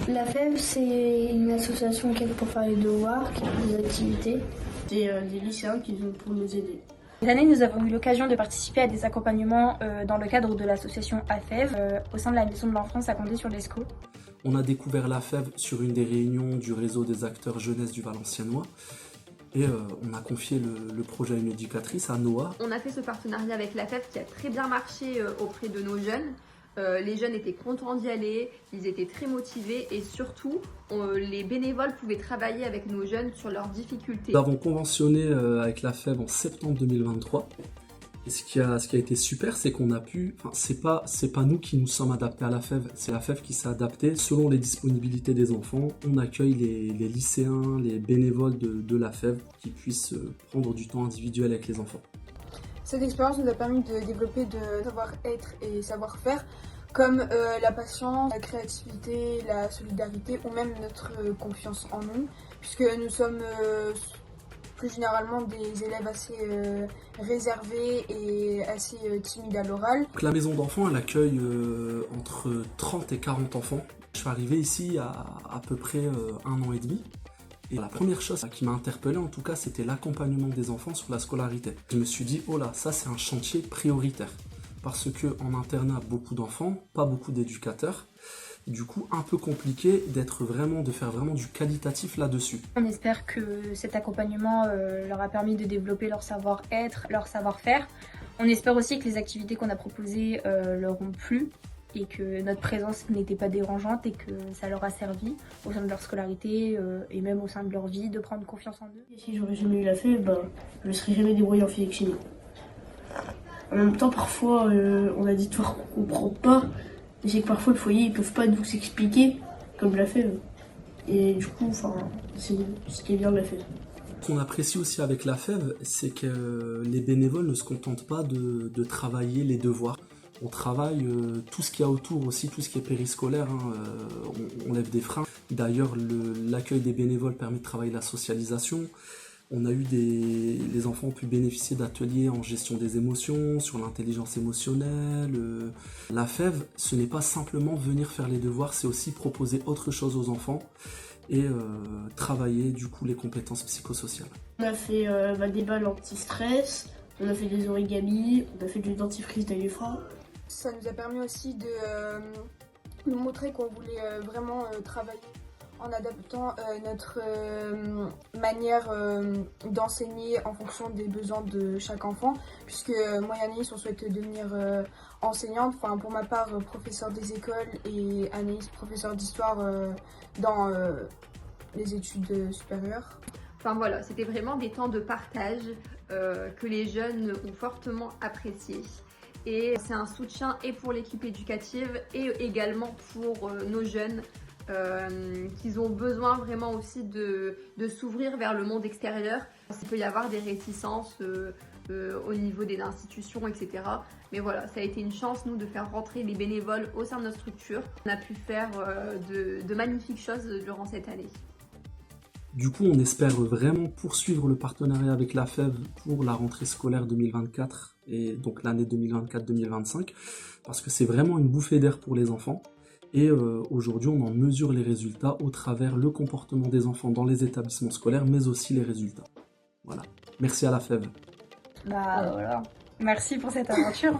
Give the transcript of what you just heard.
La FEV, c'est une association qui aide pour faire les devoirs, qui fait des activités. C'est des lycéens qui viennent pour nous aider. Cette année, nous avons eu l'occasion de participer à des accompagnements dans le cadre de l'association AFEV au sein de la maison de l'enfance à Condé-sur-Lescaut. On a découvert la FEV sur une des réunions du réseau des acteurs jeunesse du Valenciennois et on a confié le projet à une éducatrice, à Noah. On a fait ce partenariat avec la FEV qui a très bien marché auprès de nos jeunes. Les jeunes étaient contents d'y aller, ils étaient très motivés et surtout, les bénévoles pouvaient travailler avec nos jeunes sur leurs difficultés. Nous avons conventionné avec la FEV en septembre 2023. Et ce qui a été super, c'est qu'on a pu, c'est pas nous qui nous sommes adaptés à la FEV, c'est la FEV qui s'est adaptée selon les disponibilités des enfants. On accueille les lycéens, les bénévoles de la FEV qui puissent prendre du temps individuel avec les enfants. Cette expérience nous a permis de développer de savoir-être et savoir-faire, comme la patience, la créativité, la solidarité ou même notre confiance en nous, puisque nous sommes plus généralement des élèves assez réservés et assez timides à l'oral. Donc, la maison d'enfants, elle accueille entre 30 et 40 enfants. Je suis arrivé ici à peu près 1 an et demi. Et la première chose qui m'a interpellé en tout cas, c'était l'accompagnement des enfants sur la scolarité. Je me suis dit, oh là, ça c'est un chantier prioritaire. Parce qu'en internat, beaucoup d'enfants, pas beaucoup d'éducateurs. Du coup, un peu compliqué de faire vraiment du qualitatif là-dessus. On espère que cet accompagnement leur a permis de développer leur savoir-être, leur savoir-faire. On espère aussi que les activités qu'on a proposées leur ont plu et que notre présence n'était pas dérangeante et que ça leur a servi au sein de leur scolarité et même au sein de leur vie de prendre confiance en eux. Et si j'aurais jamais eu la FEV, je ne serais jamais débrouillé en physique chimie. En même temps, parfois, on a dit de voir qu'on ne comprend pas. Et c'est que parfois, le foyer, ils peuvent pas nous expliquer, comme la FEV. Et du coup, c'est ce qui est bien de la FEV. Ce qu'on apprécie aussi avec la FEV, c'est que les bénévoles ne se contentent pas de travailler les devoirs. On travaille tout ce qu'il y a autour aussi, tout ce qui est périscolaire, on lève des freins. D'ailleurs, l'accueil des bénévoles permet de travailler la socialisation. On a eu les enfants ont pu bénéficier d'ateliers en gestion des émotions, sur l'intelligence émotionnelle. La FEV, ce n'est pas simplement venir faire les devoirs, c'est aussi proposer autre chose aux enfants et travailler du coup les compétences psychosociales. On a fait des balles anti-stress, on a fait des origamis, on a fait du dentifrice d'éléphant. Ça nous a permis aussi de nous montrer qu'on voulait vraiment travailler en adaptant notre manière d'enseigner en fonction des besoins de chaque enfant, puisque moi et Anaïs on souhaite devenir enseignante, pour ma part professeur des écoles et Anaïs professeur d'histoire dans les études supérieures. Voilà, c'était vraiment des temps de partage que les jeunes ont fortement appréciés. Et c'est un soutien et pour l'équipe éducative et également pour nos jeunes qui ont besoin vraiment aussi de s'ouvrir vers le monde extérieur. Il peut y avoir des réticences au niveau des institutions, etc. Mais voilà, ça a été une chance, nous, de faire rentrer les bénévoles au sein de notre structure. On a pu faire de magnifiques choses durant cette année. Du coup, on espère vraiment poursuivre le partenariat avec la FEV pour la rentrée scolaire 2024 et donc l'année 2024-2025 parce que c'est vraiment une bouffée d'air pour les enfants. Et aujourd'hui, on en mesure les résultats au travers le comportement des enfants dans les établissements scolaires, mais aussi les résultats. Voilà. Merci à la FEV. Voilà. Merci pour cette aventure.